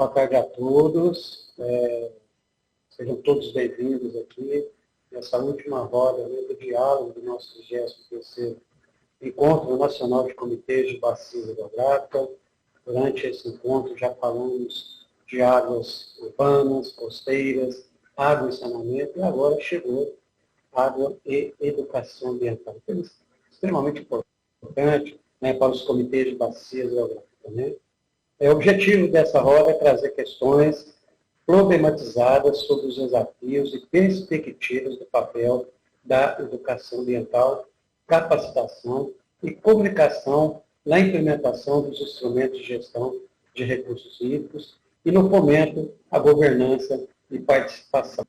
Boa tarde a todos. Sejam todos bem-vindos aqui nessa última roda do diálogo do nosso 23º Encontro Nacional de Comitês de Bacias Hidrográficas. Durante esse encontro já falamos de águas urbanas, costeiras, água e saneamento, e agora chegou água e educação ambiental. Então, é extremamente importante, né, para os comitês de bacias hidrográficas, né? O objetivo dessa roda é trazer questões problematizadas sobre os desafios e perspectivas do papel da educação ambiental, capacitação e comunicação na implementação dos instrumentos de gestão de recursos hídricos e no fomento à governança e participação.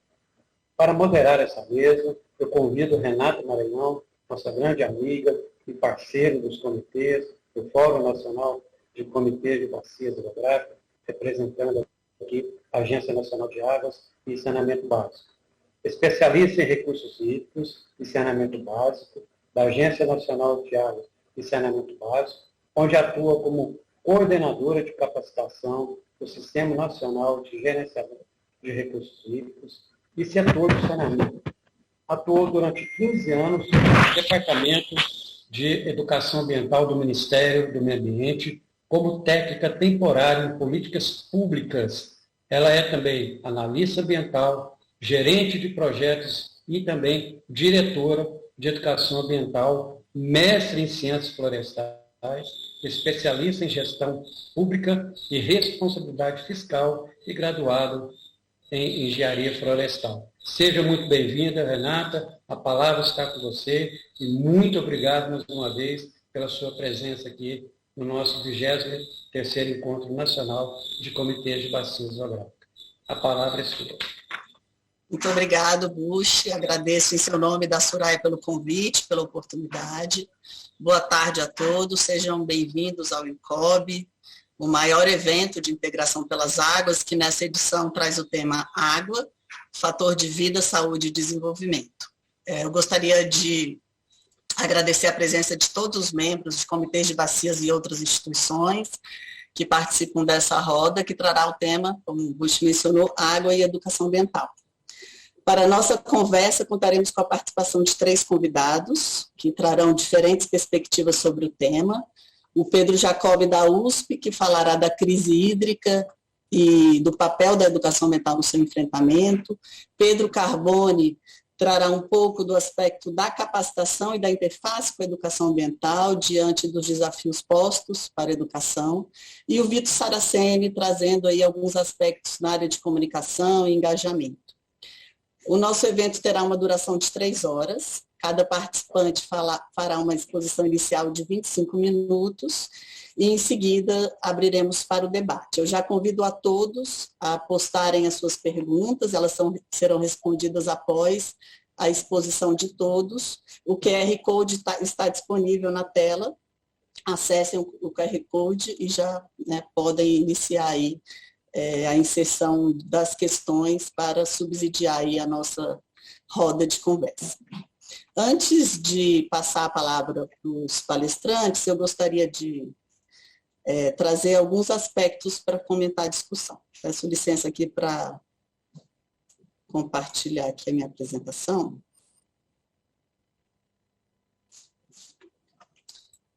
Para moderar essa mesa, eu convido Renata Maranhão, nossa grande amiga e parceira dos comitês do Fórum Nacional de Comitês de Bacias Hidrográficas, representando aqui a Agência Nacional de Águas e Saneamento Básico. Especialista em recursos hídricos e saneamento básico da Agência Nacional de Águas e Saneamento Básico, onde atua como coordenadora de capacitação do Sistema Nacional de Gerenciamento de Recursos Hídricos e setor do saneamento. Atuou durante 15 anos no Departamento de Educação Ambiental do Ministério do Meio Ambiente, como técnica temporária em políticas públicas. Ela é também analista ambiental, gerente de projetos e também diretora de educação ambiental, mestre em ciências florestais, especialista em gestão pública e responsabilidade fiscal e graduado em engenharia florestal. Seja muito bem-vinda, Renata, a palavra está com você e muito obrigado mais uma vez pela sua presença aqui no nosso 23º Encontro Nacional de Comitês de Bacias Hidrográficas. A palavra é sua. Muito obrigado, Bush. Agradeço em seu nome da Soraya pelo convite, pela oportunidade. Boa tarde a todos, sejam bem-vindos ao INCOB, o maior evento de integração pelas águas, que nessa edição traz o tema Água, Fator de Vida, Saúde e Desenvolvimento. Eu gostaria de agradecer a presença de todos os membros de comitês de bacias e outras instituições que participam dessa roda, que trará o tema, como o Bush mencionou, água e educação ambiental. Para a nossa conversa, contaremos com a participação de 3 convidados, que trarão diferentes perspectivas sobre o tema. O Pedro Jacob, da USP, que falará da crise hídrica e do papel da educação ambiental no seu enfrentamento. Pedro Carbone trará um pouco do aspecto da capacitação e da interface com a educação ambiental diante dos desafios postos para a educação. E o Vitor Saraceni trazendo aí alguns aspectos na área de comunicação e engajamento. O nosso evento terá uma duração de 3 horas. Cada participante fará uma exposição inicial de 25 minutos e, em seguida, abriremos para o debate. Eu já convido a todos a postarem as suas perguntas, elas serão respondidas após a exposição de todos. O QR Code está disponível na tela, acessem o QR Code e já podem iniciar aí a inserção das questões para subsidiar aí a nossa roda de conversa. Antes de passar a palavra para os palestrantes, eu gostaria de trazer alguns aspectos para comentar a discussão. Peço licença aqui para compartilhar aqui a minha apresentação.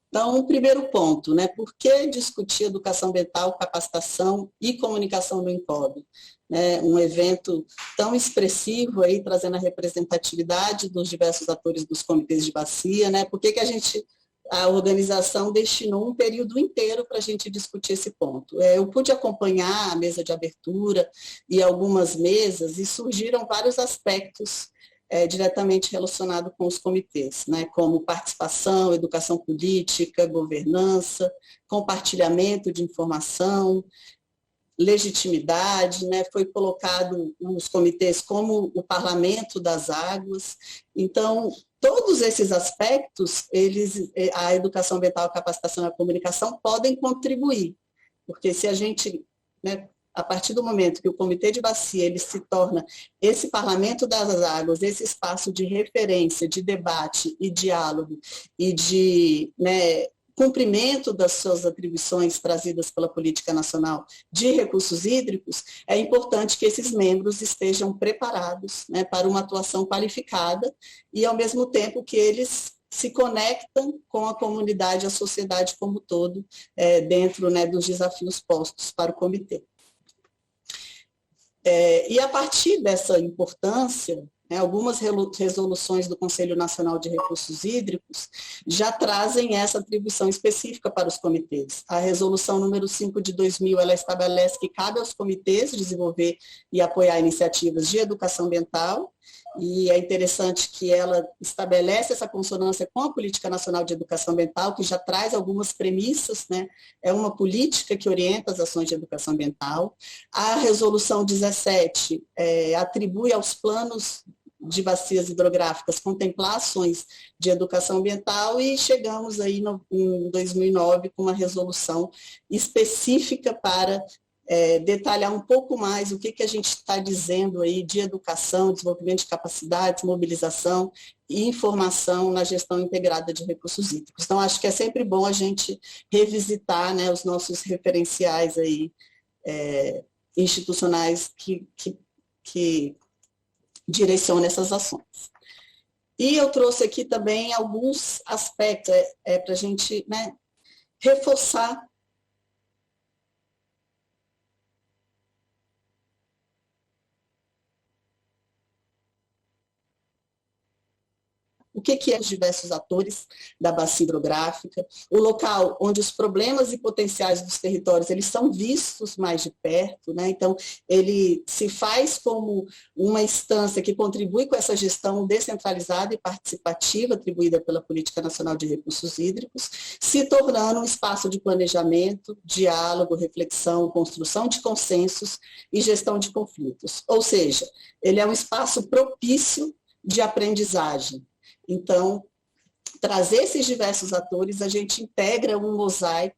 Então, o primeiro ponto, por que discutir educação ambiental, capacitação e comunicação no INCOB? Um evento tão expressivo, aí, trazendo a representatividade dos diversos atores dos comitês de bacia, por que a organização destinou um período inteiro para a gente discutir esse ponto? Eu pude acompanhar a mesa de abertura e algumas mesas e surgiram vários aspectos diretamente relacionado com os comitês, como participação, educação política, governança, compartilhamento de informação, legitimidade, foi colocado os comitês como o parlamento das águas. Então, todos esses aspectos, a educação ambiental, a capacitação e a comunicação podem contribuir, porque se a gente, a partir do momento que o Comitê de Bacia ele se torna esse parlamento das águas, esse espaço de referência, de debate e diálogo e de cumprimento das suas atribuições trazidas pela Política Nacional de Recursos Hídricos, é importante que esses membros estejam preparados, né, para uma atuação qualificada e, ao mesmo tempo, que eles se conectam com a comunidade, a sociedade como um todo, dentro, né, dos desafios postos para o comitê. E a partir dessa importância, algumas resoluções do Conselho Nacional de Recursos Hídricos já trazem essa atribuição específica para os comitês. A resolução número 5 de 2000, ela estabelece que cabe aos comitês desenvolver e apoiar iniciativas de educação ambiental, e é interessante que ela estabelece essa consonância com a Política Nacional de Educação Ambiental, que já traz algumas premissas, né? É uma política que orienta as ações de educação ambiental. A resolução 17 atribui aos planos de bacias hidrográficas contemplar ações de educação ambiental, e chegamos aí em 2009 com uma resolução específica para detalhar um pouco mais o que a gente está dizendo aí de educação, desenvolvimento de capacidades, mobilização e informação na gestão integrada de recursos hídricos. Então, acho que é sempre bom a gente revisitar, né, os nossos referenciais aí, institucionais que direcionam essas ações. E eu trouxe aqui também alguns aspectos para a gente, né, reforçar o que é os diversos atores da bacia hidrográfica, o local onde os problemas e potenciais dos territórios eles são vistos mais de perto, né? Então, ele se faz como uma instância que contribui com essa gestão descentralizada e participativa atribuída pela Política Nacional de Recursos Hídricos, se tornando um espaço de planejamento, diálogo, reflexão, construção de consensos e gestão de conflitos. Ou seja, ele é um espaço propício de aprendizagem. Então, trazer esses diversos atores, a gente integra um mosaico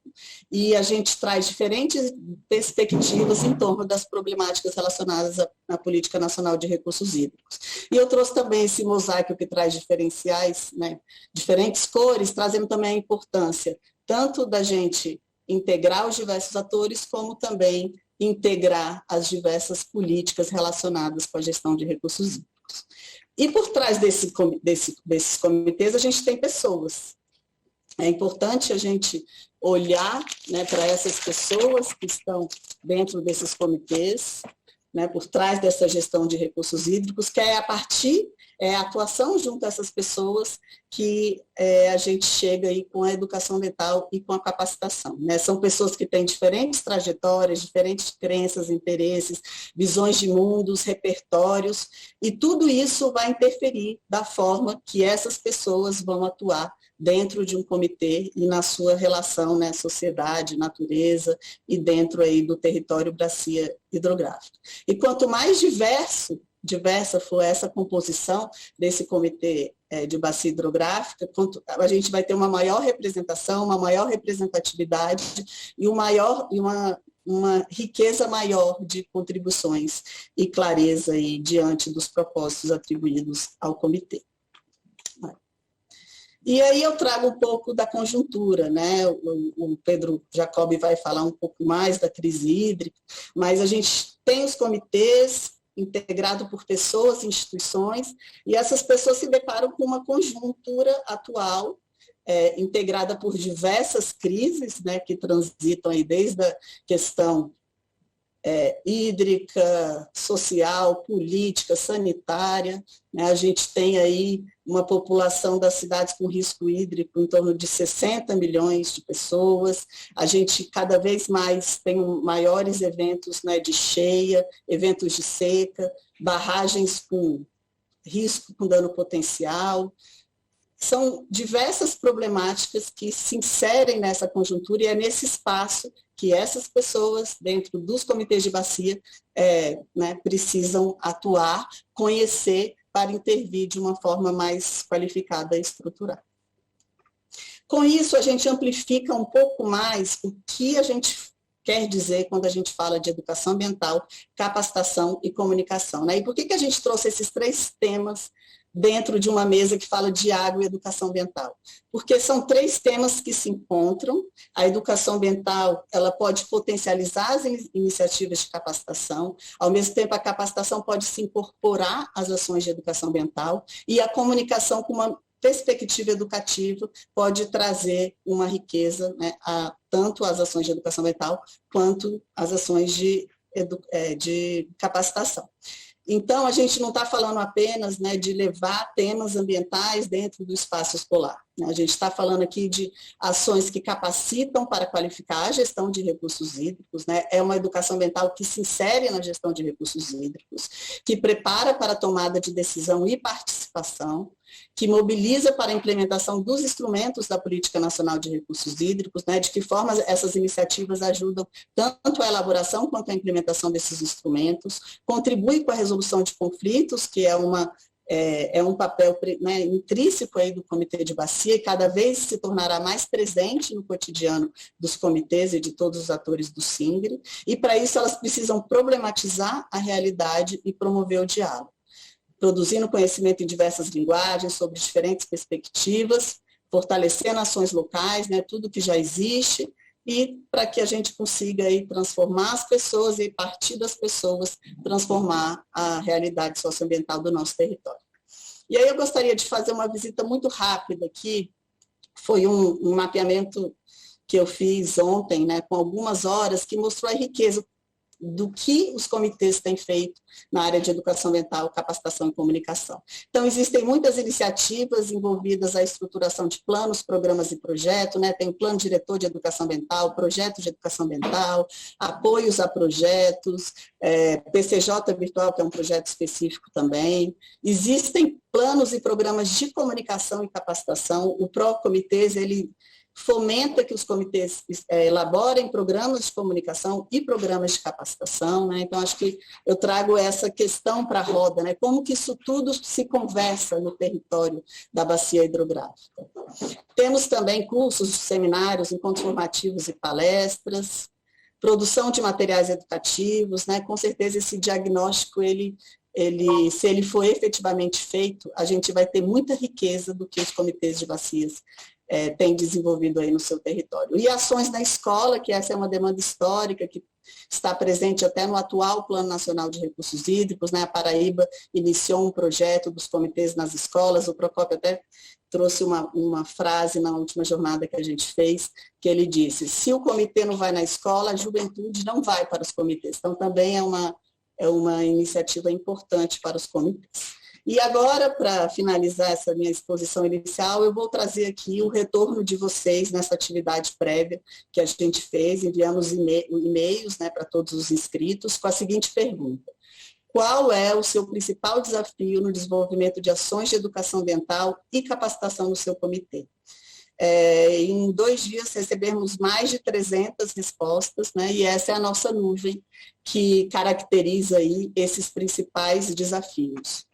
e a gente traz diferentes perspectivas em torno das problemáticas relacionadas à Política Nacional de Recursos Hídricos. E eu trouxe também esse mosaico que traz diferenciais, né, diferentes cores, trazendo também a importância tanto da gente integrar os diversos atores, como também integrar as diversas políticas relacionadas com a gestão de recursos hídricos. E por trás desses comitês, a gente tem pessoas. É importante a gente olhar, né, para essas pessoas que estão dentro desses comitês, né, por trás dessa gestão de recursos hídricos, que é a partir, a atuação junto a essas pessoas que a gente chega aí com a educação ambiental e com a capacitação, né? São pessoas que têm diferentes trajetórias, diferentes crenças, interesses, visões de mundos, repertórios, e tudo isso vai interferir da forma que essas pessoas vão atuar dentro de um comitê e na sua relação, né, sociedade, natureza e dentro aí do território bacia hidrográfica. E quanto mais diversa for essa composição desse comitê de bacia hidrográfica, a gente vai ter uma maior representação, uma maior representatividade e uma riqueza maior de contribuições e clareza aí diante dos propósitos atribuídos ao comitê. E aí eu trago um pouco da conjuntura, né? O Pedro Jacobi vai falar um pouco mais da crise hídrica, mas a gente tem os comitês integrados por pessoas e instituições, e essas pessoas se deparam com uma conjuntura atual, integrada por diversas crises, né, que transitam aí desde a questão hídrica, social, política, sanitária, né? A gente tem aí uma população das cidades com risco hídrico em torno de 60 milhões de pessoas, a gente cada vez mais tem maiores eventos, né, de cheia, eventos de seca, barragens com risco, com dano potencial. São diversas problemáticas que se inserem nessa conjuntura, e é nesse espaço que essas pessoas, dentro dos comitês de bacia, né, precisam atuar, conhecer, para intervir de uma forma mais qualificada e estruturada. Com isso, a gente amplifica um pouco mais o que a gente quer dizer quando a gente fala de educação ambiental, capacitação e comunicação, né? E por que a gente trouxe esses três temas dentro de uma mesa que fala de água e educação ambiental. Porque são 3 temas que se encontram. A educação ambiental, ela pode potencializar as iniciativas de capacitação, ao mesmo tempo a capacitação pode se incorporar às ações de educação ambiental, e a comunicação com uma perspectiva educativa pode trazer uma riqueza, né, tanto às ações de educação ambiental quanto às ações de capacitação. Então, a gente não está falando apenas, né, de levar temas ambientais dentro do espaço escolar. Né? A gente está falando aqui de ações que capacitam para qualificar a gestão de recursos hídricos, né? É uma educação ambiental que se insere na gestão de recursos hídricos, que prepara para a tomada de decisão e participação, que mobiliza para a implementação dos instrumentos da Política Nacional de Recursos Hídricos, né, de que forma essas iniciativas ajudam tanto a elaboração quanto a implementação desses instrumentos, contribui com a resolução de conflitos, que é um papel, né, intrínseco aí do Comitê de Bacia e cada vez se tornará mais presente no cotidiano dos comitês e de todos os atores do SINGRE, e para isso elas precisam problematizar a realidade e promover o diálogo, produzindo conhecimento em diversas linguagens, sobre diferentes perspectivas, fortalecendo ações locais, né, tudo que já existe, e para que a gente consiga aí transformar as pessoas e, a partir das pessoas, transformar a realidade socioambiental do nosso território. E aí eu gostaria de fazer uma visita muito rápida aqui, foi um mapeamento que eu fiz ontem, né, com algumas horas, que mostrou a riqueza do que os comitês têm feito na área de educação ambiental, capacitação e comunicação. Então, existem muitas iniciativas envolvidas à estruturação de planos, programas e projetos, né? Tem o plano diretor de educação ambiental, projeto de educação ambiental, apoios a projetos, PCJ virtual, que é um projeto específico também. Existem planos e programas de comunicação e capacitação. O Procomitês, ele fomenta que os comitês elaborem programas de comunicação e programas de capacitação, né? Então, acho que eu trago essa questão para a roda, né? Como que isso tudo se conversa no território da bacia hidrográfica. Temos também cursos, seminários, encontros formativos e palestras, produção de materiais educativos, né? Com certeza esse diagnóstico, se ele for efetivamente feito, a gente vai ter muita riqueza do que os comitês de bacias tem desenvolvido aí no seu território. E ações na escola, que essa é uma demanda histórica, que está presente até no atual Plano Nacional de Recursos Hídricos, né? A Paraíba iniciou um projeto dos comitês nas escolas, o Procópio até trouxe uma frase na última jornada que a gente fez, que ele disse, se o comitê não vai na escola, a juventude não vai para os comitês. Então, também é uma iniciativa importante para os comitês. E agora, para finalizar essa minha exposição inicial, eu vou trazer aqui o retorno de vocês nessa atividade prévia que a gente fez, enviamos e-mails, né, para todos os inscritos, com a seguinte pergunta: qual é o seu principal desafio no desenvolvimento de ações de educação ambiental e capacitação no seu comitê? Em 2 dias recebemos mais de 300 respostas, né, e essa é a nossa nuvem que caracteriza aí esses principais desafios.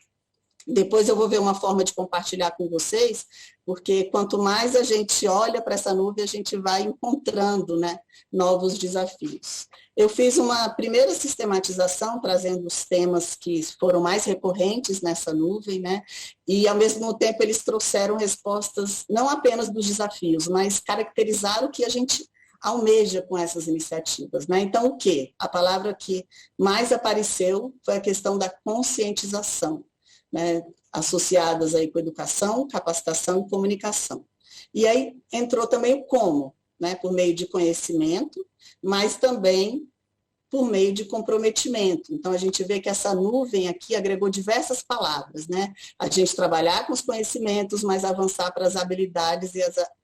Depois eu vou ver uma forma de compartilhar com vocês, porque quanto mais a gente olha para essa nuvem, a gente vai encontrando, né, novos desafios. Eu fiz uma primeira sistematização, trazendo os temas que foram mais recorrentes nessa nuvem, né, e ao mesmo tempo eles trouxeram respostas não apenas dos desafios, mas caracterizaram o que a gente almeja com essas iniciativas, né? Então, o quê? A palavra que mais apareceu foi a questão da conscientização, né, associadas aí com educação, capacitação e comunicação. E aí entrou também o como, né, por meio de conhecimento, mas também por meio de comprometimento. Então, a gente vê que essa nuvem aqui agregou diversas palavras, né? A gente trabalhar com os conhecimentos, mas avançar para as habilidades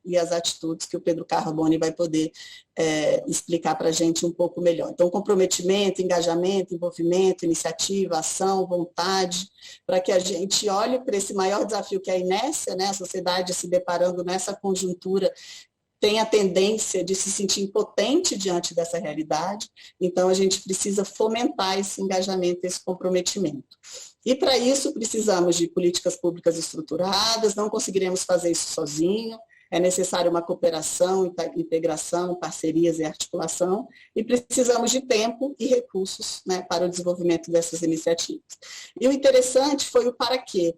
e as atitudes que o Pedro Carboni vai poder explicar para a gente um pouco melhor. Então, comprometimento, engajamento, envolvimento, iniciativa, ação, vontade, para que a gente olhe para esse maior desafio que é a inércia, né? A sociedade se deparando nessa conjuntura tem a tendência de se sentir impotente diante dessa realidade, então a gente precisa fomentar esse engajamento, esse comprometimento. E para isso precisamos de políticas públicas estruturadas, não conseguiremos fazer isso sozinho, é necessário uma cooperação, integração, parcerias e articulação, e precisamos de tempo e recursos, né, para o desenvolvimento dessas iniciativas. E o interessante foi o para quê.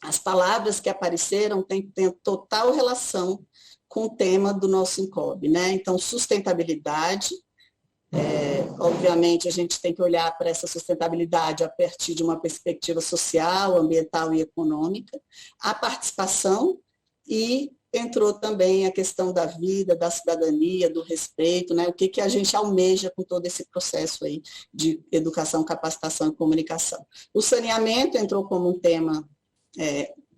as palavras que apareceram têm total relação com o tema do nosso INCOB, né? Então, sustentabilidade, obviamente a gente tem que olhar para essa sustentabilidade a partir de uma perspectiva social, ambiental e econômica, a participação, e entrou também a questão da vida, da cidadania, do respeito, né? O que a gente almeja com todo esse processo aí de educação, capacitação e comunicação. O saneamento entrou como um tema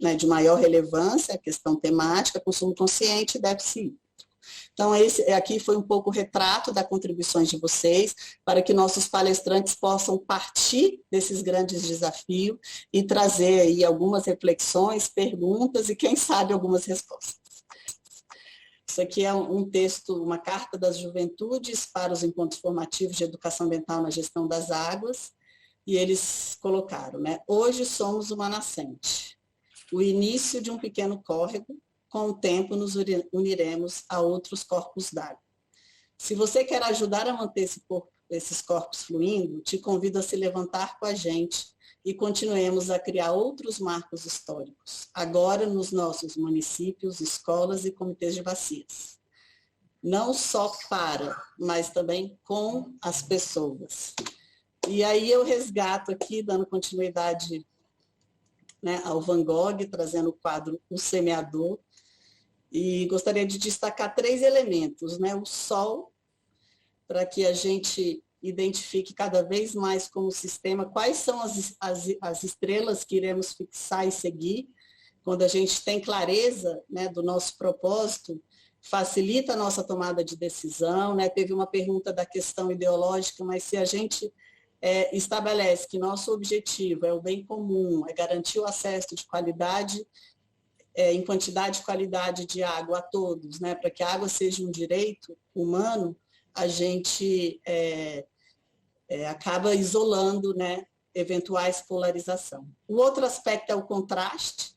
né, de maior relevância, a questão temática, consumo consciente e déficit hídrico. Então, esse aqui foi um pouco o retrato das contribuições de vocês, para que nossos palestrantes possam partir desses grandes desafios e trazer aí algumas reflexões, perguntas e, quem sabe, algumas respostas. Isso aqui é um texto, uma carta das juventudes para os encontros formativos de educação ambiental na gestão das águas, e eles colocaram, né? Hoje somos uma nascente, o início de um pequeno córrego. Com o tempo nos uniremos a outros corpos d'água. Se você quer ajudar a manter esses corpos fluindo, te convido a se levantar com a gente e continuemos a criar outros marcos históricos, agora nos nossos municípios, escolas e comitês de bacias. Não só para, mas também com as pessoas. E aí eu resgato aqui, dando continuidade, né, ao Van Gogh, trazendo o quadro O Semeador, e gostaria de destacar 3 elementos, né? O sol, para que a gente identifique cada vez mais como sistema quais são as estrelas que iremos fixar e seguir. Quando a gente tem clareza, né, do nosso propósito, facilita a nossa tomada de decisão, né? Teve uma pergunta da questão ideológica, mas se a gente estabelece que nosso objetivo é o bem comum, é garantir o acesso de qualidade, em quantidade e qualidade de água a todos, né, para que a água seja um direito humano, a gente acaba isolando, né, eventuais polarização. O outro aspecto é o contraste.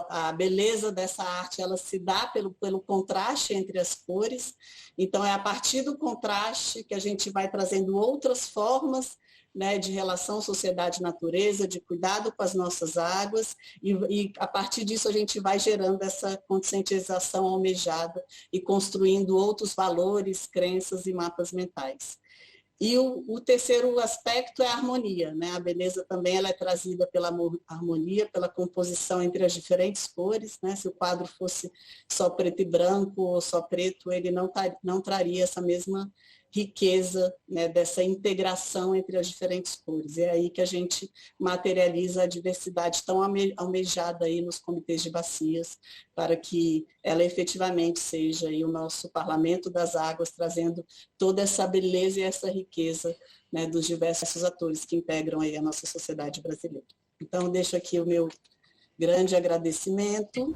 A beleza dessa arte, ela se dá pelo contraste entre as cores. Então, é a partir do contraste que a gente vai trazendo outras formas, né, de relação sociedade-natureza, de cuidado com as nossas águas, e a partir disso a gente vai gerando essa conscientização almejada e construindo outros valores, crenças e mapas mentais. E o terceiro aspecto é a harmonia, né? A beleza também ela é trazida pela harmonia, pela composição entre as diferentes cores, né? Se o quadro fosse só preto e branco ou só preto, ele não traria essa mesma riqueza, né, dessa integração entre as diferentes cores. É aí que a gente materializa a diversidade tão almejada aí nos comitês de bacias, para que ela efetivamente seja aí o nosso parlamento das águas, trazendo toda essa beleza e essa riqueza, né, dos diversos atores que integram aí a nossa sociedade brasileira. Então, deixo aqui o meu grande agradecimento.